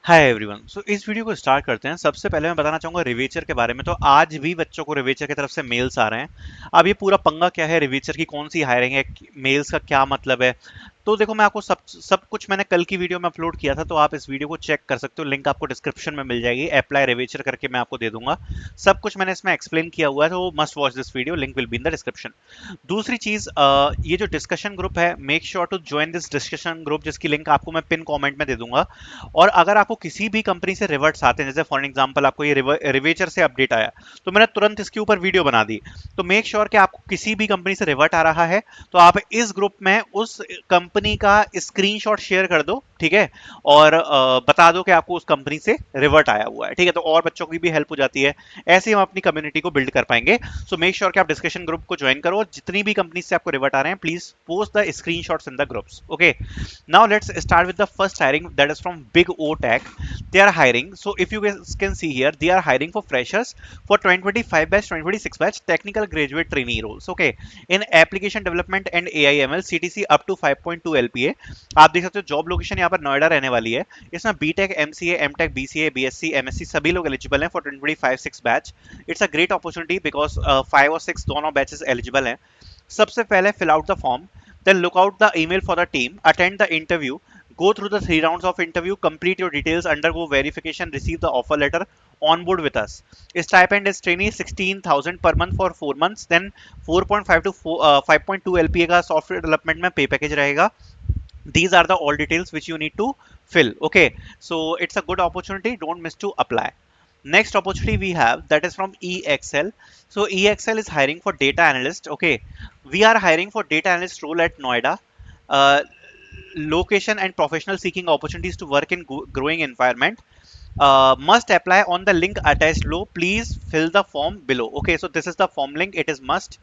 Hi everyone. सो इस video को start करते हैं। सबसे पहले मैं बताना चाहूंगा रिवेचर के बारे में। तो आज भी बच्चों को रिवेचर की तरफ से मेल्स आ रहे हैं। अब ये पूरा पंगा क्या है, रिवेचर की कौन सी हायरिंग है, मेल्स का क्या मतलब है। तो देखो, मैं आपको सब कुछ मैंने कल की वीडियो में अपलोड किया था, तो आप इस वीडियो को चेक कर सकते हो। लिंक आपको डिस्क्रिप्शन में मिल जाएगी, अप्लाई रिवेचर करके मैं आपको दे दूंगा। सब कुछ मैंने इसमें एक्सप्लेन किया हुआ है, तो must watch this video, link will be in the description. दूसरी चीज, ये जो डिस्कशन ग्रुप है, make sure to join this discussion group, जिसकी लिंक आपको मैं पिन कमेंट में दे दूंगा। और अगर आपको किसी भी कंपनी से रिवर्ट्स आते हैं, जैसे फॉर एग्जांपल आपको ये रिवेचर से अपडेट आया, तो मैंने तुरंत इसके ऊपर वीडियो बना दी। तो मेक श्योर कि आपको किसी भी कंपनी से रिवर्ट आ रहा है तो आप इस ग्रुप में उस कंपनी का स्क्रीनशॉट शेयर कर दो, ठीक है। और बता दो कि आपको उस कंपनी से रिवर्ट आया हुआ है, ठीक है। तो और बच्चों की भी हेल्प हो जाती है। ऐसे हम अपनी कम्युनिटी को बिल्ड कर पाएंगे। सो मेक श्योर कि आप डिस्कशन ग्रुप को ज्वाइन करो, और जितनी भी कंपनी से आपको रिवर्ट आ रहे हैं, please post the screenshots in the groups. Okay, now let's start with the first hiring, that is from Big O Tech. They are hiring, so if you guys can see here, they are hiring for freshers for 2025 batch, 2026 batch technical graduate trainee roles. Okay, in application development and AIML CTC up to 5.2 LPA. आप देख सकते हो job location यहाँ पर नोएडा रहने वाली है। इसमें BTech, MCA, MTech, BCA, BSc, MSc सभी लोग एलिजिबल हैं for 2025-6 batch. It's a great opportunity because 5 और 6 दोनों बैचेस एलिजिबल हैं। सबसे पहले fill out the form, then look out the email for the team, attend the interview, go through the 3 rounds of interview, complete your details, undergo verification, receive the offer letter, on board with us. Stipend is trainee 16,000 per month for 4 months, then 4.5 to 5.2 LPA का software development में पे package रहेगा। These are the all details which you need to fill. Okay, so it's a good opportunity, don't miss to apply. Next opportunity we have, that is from EXL. So EXL is hiring for data analyst. Okay, we are hiring for data analyst role at Noida. uh, Location and professional seeking opportunities to work in growing environment. Must apply on the link attached below. Please fill the form below. Okay, so this is the form link, it is must.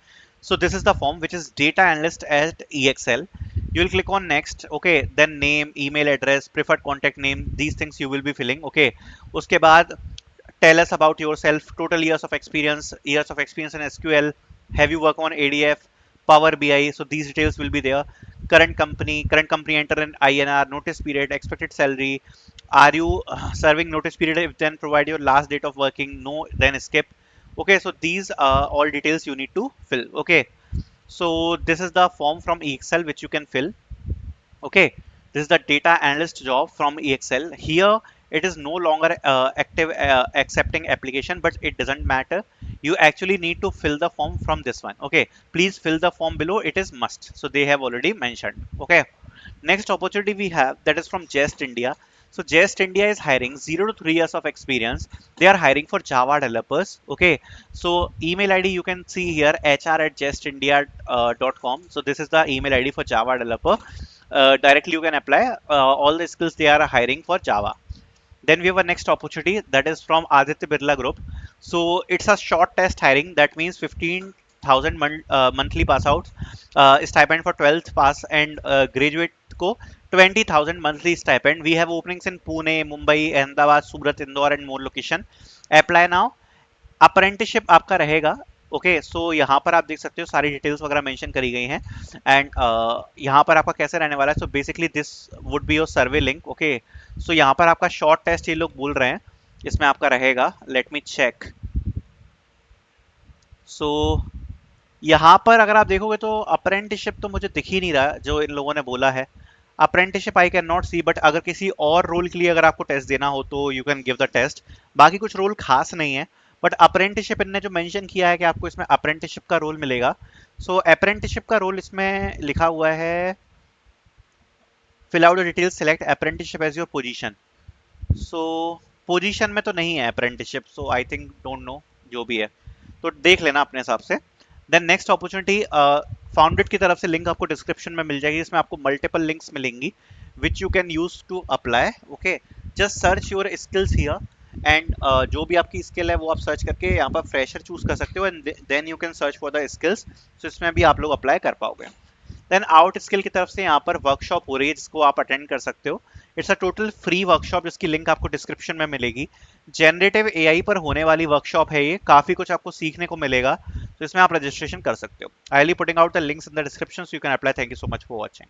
So this is the form which is data analyst at EXL. You will click on next. Okay, then name, email address, preferred contact name, these things you will be filling. Okay, उसके बाद tell us about yourself, total years of experience in SQL, have you worked on ADF, Power BI, so these details will be there. Current company enter in INR, notice period, expected salary, are you serving notice period, if then provide your last date of working, no then skip. Okay, so these are all details you need to fill. Okay, so this is the form from EXL which you can fill. Okay, this is the data analyst job from EXL. Here it is no longer active accepting application, but it doesn't matter. You actually need to fill the form from this one. Okay, please fill the form below, it is must, so they have already mentioned. Okay, next opportunity we have, that is from Jest India. So Jest India is hiring 0 to 3 years of experience. They are hiring for Java developers. Okay, so email ID you can see here, hr@jestindia.com. So this is the email ID for Java developer. Directly you can apply all the skills they are hiring for Java. Then we have a next opportunity, that is from Aditya Birla Group. So it's a short test hiring, that means 15,000 monthly pass outs, stipend for 12th pass, and graduate को 20,000 monthly stipend. We have openings in Pune, Mumbai, Ahmedabad, Surat, Indore and more location. Apply now. Apprenticeship आपका रहेगा। Okay, so यहाँ पर आप देख सकते हो सारी डिटेल्स वगैरह मेंशन करी गई हैं। एंड यहाँ पर आपका कैसे रहने वाला है, so basically this would be your survey link. Okay, so यहाँ पर आपका शॉर्ट टेस्ट ये लोग बोल रहे हैं, इसमें आपका रहेगा, लेट मी चेक। सो यहाँ पर अगर आप देखोगे तो अप्रेंटिसशिप तो मुझे दिख ही नहीं रहा जो इन लोगों ने बोला है। Apprenticeship I can not see, but अगर किसी और रोल के लिए अगर आपको टेस्ट देना हो तो you can give the test. बाकी कुछ रोल खास नहीं है, बट अप्रेंटिसशिप इनने जो मेंशन किया है कि आपको इसमें अप्रेंटिसशिप का रोल मिलेगा। सो अप्रेंटिसशिप का रोल इसमें लिखा हुआ है, fill out the details, select apprenticeship as your position. So position में तो नहीं है apprenticeship, so I think don't know, जो भी है तो देख लेना अपने हिसाब से। देन नेक्स्ट अपॉर्चुनिटी, फाउंडेड की तरफ से लिंक आपको डिस्क्रिप्शन में मिल जाएगी, इसमें आपको मल्टीपल लिंक्स मिलेंगी which you can use to apply. Okay, just search your skills here, and जो भी आपकी स्किल है वो आप सर्च करके यहाँ पर फ्रेशर चूज कर सकते हो, and then you can search for the skills. So इसमें भी आप लोग अप्लाई कर पाओगे। देन आउट स्किल की तरफ से यहाँ पर वर्कशॉप हो रही है जिसको आप अटेंड कर सकते हो। It's a total free workshop, जिसकी लिंक आपको डिस्क्रिप्शन में मिलेगी। जनरेटिव एआई पर होने वाली वर्कशॉप है ये, काफी कुछ आपको सीखने को मिलेगा, तो इसमें आप रजिस्ट्रेशन कर सकते हो। I will putting out the links in the description, so you can apply. Thank you so much for watching.